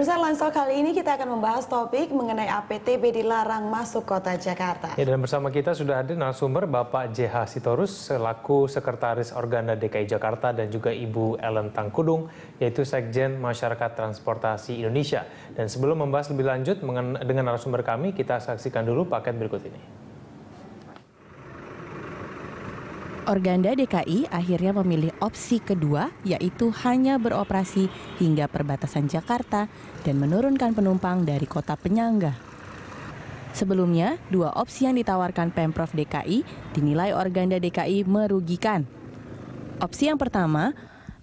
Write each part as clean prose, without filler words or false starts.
Pemirsa Lansol kali ini kita akan membahas topik mengenai APTB dilarang masuk kota Jakarta. Ya, dan bersama kita sudah hadir narasumber Bapak J.H. Sitorus selaku Sekretaris Organda DKI Jakarta dan juga Ibu Ellen Tangkudung yaitu Sekjen Masyarakat Transportasi Indonesia. Dan sebelum membahas lebih lanjut dengan narasumber kami, kita saksikan dulu paket berikut ini. Organda DKI akhirnya memilih opsi kedua, yaitu hanya beroperasi hingga perbatasan Jakarta dan menurunkan penumpang dari kota penyangga. Sebelumnya, dua opsi yang ditawarkan Pemprov DKI dinilai Organda DKI merugikan. Opsi yang pertama,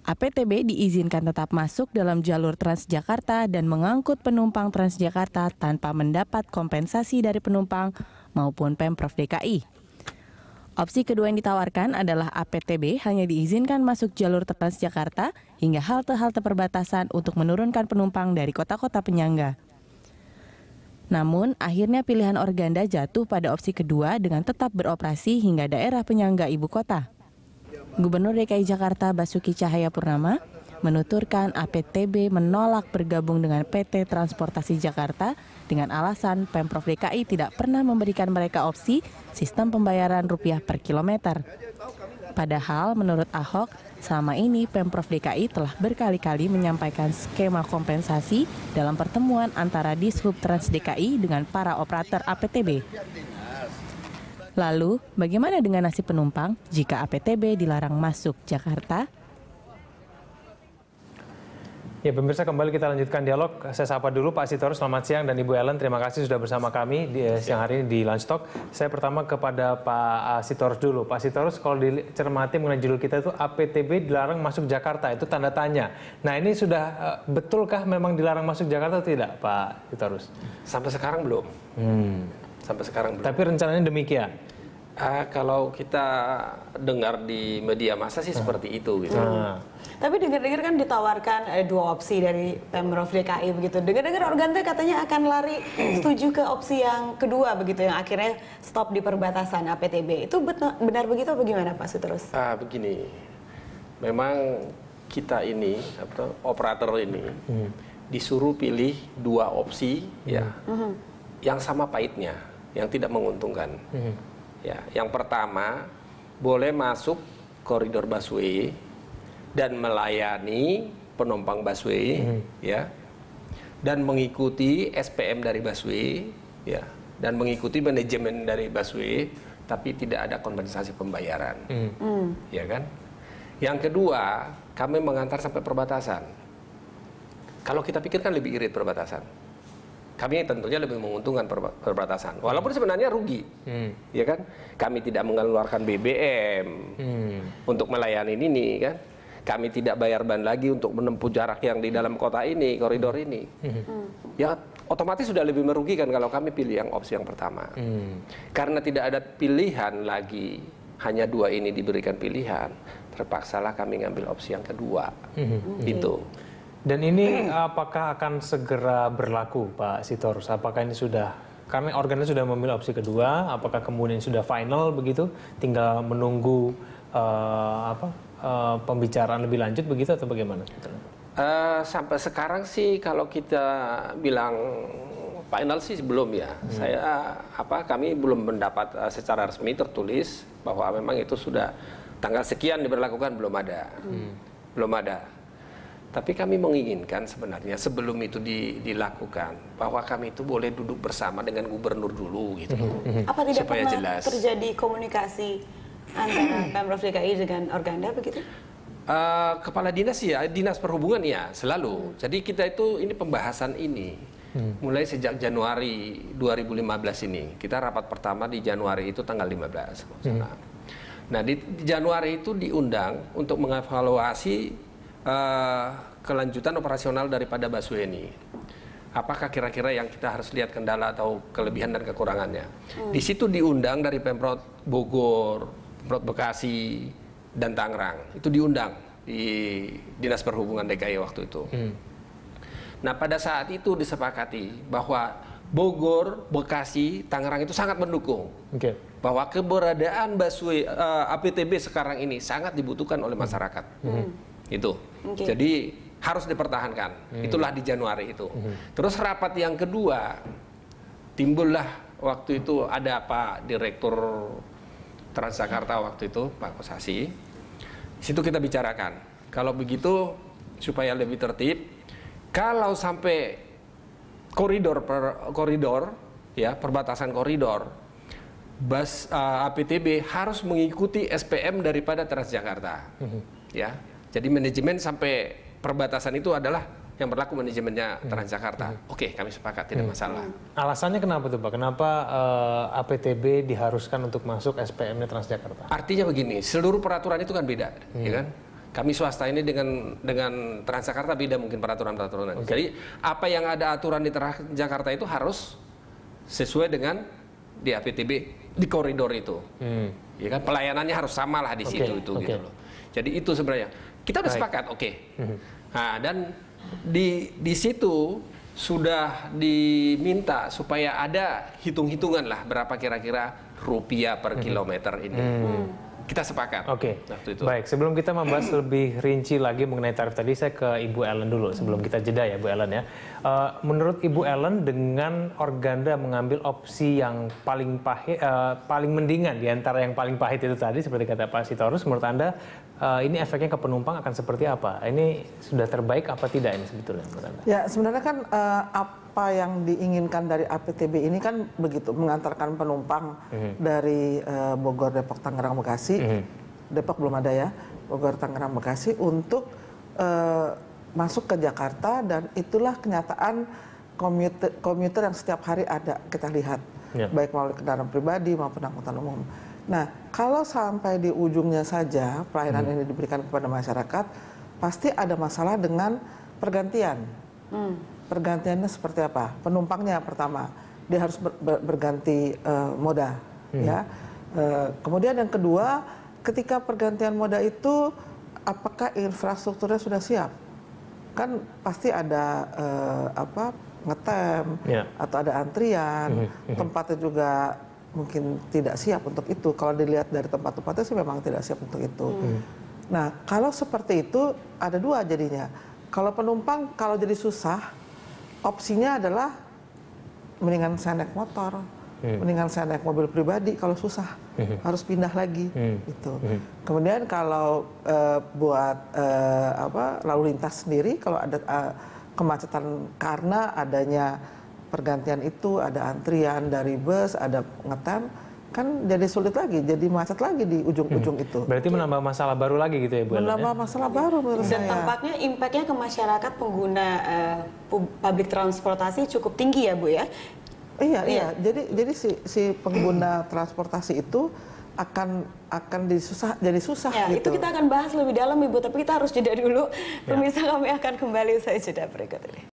APTB diizinkan tetap masuk dalam jalur Transjakarta dan mengangkut penumpang Transjakarta tanpa mendapat kompensasi dari penumpang maupun Pemprov DKI. Opsi kedua yang ditawarkan adalah APTB hanya diizinkan masuk jalur Transjakarta hingga halte-halte perbatasan untuk menurunkan penumpang dari kota-kota penyangga. Namun, akhirnya pilihan Organda jatuh pada opsi kedua dengan tetap beroperasi hingga daerah penyangga ibu kota. Gubernur DKI Jakarta Basuki Cahayapurnama menuturkan APTB menolak bergabung dengan PT Transportasi Jakarta dengan alasan Pemprov DKI tidak pernah memberikan mereka opsi sistem pembayaran rupiah per kilometer. Padahal menurut Ahok, selama ini Pemprov DKI telah berkali-kali menyampaikan skema kompensasi dalam pertemuan antara Dishub Trans DKI dengan para operator APTB. Lalu, bagaimana dengan nasib penumpang jika APTB dilarang masuk Jakarta? Ya, pemirsa, kembali kita lanjutkan dialog. Saya sapa dulu Pak Sitorus, selamat siang, dan Ibu Ellen, terima kasih sudah bersama kami di siang hari ini di Lunch Talk. Saya pertama kepada Pak Sitorus dulu. Pak Sitorus, kalau dicermati mengenai judul kita itu APTB dilarang masuk Jakarta, itu tanda tanya. Nah, ini sudah betulkah memang dilarang masuk Jakarta atau tidak, Pak Sitorus? Sampai sekarang belum. Sampai sekarang belum. Tapi rencananya demikian? Kalau kita dengar di media massa sih seperti itu gitu. Tapi dengar-dengar kan ditawarkan dua opsi dari Pemprov DKI begitu. Dengar-dengar Organda katanya akan lari setuju ke opsi yang kedua begitu, yang akhirnya stop di perbatasan APTB. Itu benar begitu atau bagaimana Pak Sitorus? Begini, memang kita ini operator ini disuruh pilih dua opsi yang sama pahitnya, yang tidak menguntungkan. Ya, yang pertama boleh masuk koridor busway dan melayani penumpang busway, ya, dan mengikuti SPM dari busway, ya, dan mengikuti manajemen dari busway, tapi tidak ada kompensasi pembayaran, ya kan? Yang kedua, kami mengantar sampai perbatasan. Kalau kita pikirkan lebih irit perbatasan. Kami tentunya lebih menguntungkan perbatasan, walaupun sebenarnya rugi, ya kan? Kami tidak mengeluarkan BBM untuk melayani ini, kan? Kami tidak bayar ban lagi untuk menempuh jarak yang di dalam kota ini, koridor ini. Ya, otomatis sudah lebih merugikan kalau kami pilih yang opsi yang pertama. Karena tidak ada pilihan lagi, hanya dua ini diberikan pilihan, terpaksalah kami ngambil opsi yang kedua. Itu. Dan ini apakah akan segera berlaku, Pak Sitorus? Apakah ini sudah, karena Organda sudah memilih opsi kedua, apakah kemudian sudah final begitu, tinggal menunggu pembicaraan lebih lanjut begitu atau bagaimana? Sampai sekarang sih kalau kita bilang final sih belum ya. Kami belum mendapat secara resmi tertulis bahwa memang itu sudah tanggal sekian diberlakukan, belum ada. Belum ada. Tapi kami menginginkan sebenarnya sebelum itu dilakukan bahwa kami itu boleh duduk bersama dengan gubernur dulu gitu. Apa tidak supaya pernah jelas terjadi komunikasi antara Pemprov DKI dengan Organda begitu? Kepala dinas ya, dinas perhubungan ya selalu. Jadi kita itu ini pembahasan ini mulai sejak Januari 2015 ini. Kita rapat pertama di Januari itu tanggal 15. Nah di Januari itu diundang untuk mengevaluasi kelanjutan operasional daripada busway ini. Apakah kira-kira yang kita harus lihat kendala atau kelebihan dan kekurangannya? Di situ diundang dari Pemprov Bogor, Pemprov Bekasi, dan Tangerang. Itu diundang di Dinas Perhubungan DKI waktu itu. Nah, pada saat itu disepakati bahwa Bogor, Bekasi, Tangerang itu sangat mendukung. Bahwa keberadaan busway APTB sekarang ini sangat dibutuhkan oleh masyarakat. Itu. Jadi harus dipertahankan. Itulah di Januari itu. Terus rapat yang kedua, timbullah waktu itu ada Pak Direktur Transjakarta waktu itu, Pak Kosasi. Di situ kita bicarakan, kalau begitu supaya lebih tertib, kalau sampai koridor ya, perbatasan koridor, APTB harus mengikuti SPM daripada Transjakarta. Ya. Jadi manajemen sampai perbatasan itu adalah yang berlaku manajemennya Transjakarta. Oke, kami sepakat, tidak masalah. Alasannya kenapa tuh Pak? Kenapa APTB diharuskan untuk masuk SPM-nya Transjakarta? Artinya begini, seluruh peraturan itu kan beda, ya kan? Kami swasta ini dengan Transjakarta beda mungkin peraturan-peraturan. Jadi apa yang ada aturan di Transjakarta itu harus sesuai dengan di APTB di koridor itu. Ya kan, pelayanannya harus sama lah di situ gitu loh. Jadi itu sebenarnya kita udah sepakat, Nah, dan di situ sudah diminta supaya ada hitung-hitungan lah berapa kira-kira rupiah per kilometer ini. Kita sepakat. Waktu itu. Baik, sebelum kita membahas lebih rinci lagi mengenai tarif tadi, saya ke Ibu Ellen dulu sebelum kita jeda ya Bu Ellen ya. Menurut Ibu Ellen, dengan Organda mengambil opsi yang paling mendingan di antara yang paling pahit itu tadi seperti kata Pak Sitorus, menurut Anda ini efeknya ke penumpang akan seperti apa? Ini sudah terbaik apa tidak ini sebetulnya menurut Anda? Ya, sebenarnya kan apa yang diinginkan dari APTB ini kan begitu, mengantarkan penumpang dari Bogor, Depok, Tangerang, Bekasi. Depok belum ada ya, Bogor, Tangerang, Bekasi untuk masuk ke Jakarta, dan itulah kenyataan komuter yang setiap hari ada kita lihat, baik melalui kendaraan pribadi maupun angkutan umum. Nah, kalau sampai di ujungnya saja pelayanan ini diberikan kepada masyarakat, pasti ada masalah dengan pergantian. Pergantiannya seperti apa? Penumpangnya pertama, dia harus berganti moda, ya. Kemudian yang kedua, ketika pergantian moda itu, apakah infrastrukturnya sudah siap? Kan pasti ada ngetem atau ada antrian, tempatnya juga mungkin tidak siap untuk itu. Kalau dilihat dari tempat-tempatnya sih memang tidak siap untuk itu. Nah, kalau seperti itu ada dua jadinya. Kalau penumpang kalau jadi susah, opsinya adalah mendingan saya naik motor, mendingan saya naik mobil pribadi kalau susah, harus pindah lagi gitu. Kemudian kalau buat lalu lintas sendiri, kalau ada kemacetan karena adanya pergantian itu, ada antrian dari bus, ada ngetem, kan jadi sulit lagi, jadi macet lagi di ujung-ujung itu. Berarti menambah masalah baru lagi gitu ya Bu Ellen? Menambah masalah baru menurut saya. Dan tampaknya impact-nya ke masyarakat pengguna public transportasi cukup tinggi ya Bu ya? Iya. Jadi si pengguna transportasi itu akan jadi susah ya, gitu. Itu kita akan bahas lebih dalam Ibu, tapi kita harus jeda dulu. Pemirsa, kami akan kembali usai jeda berikut ini.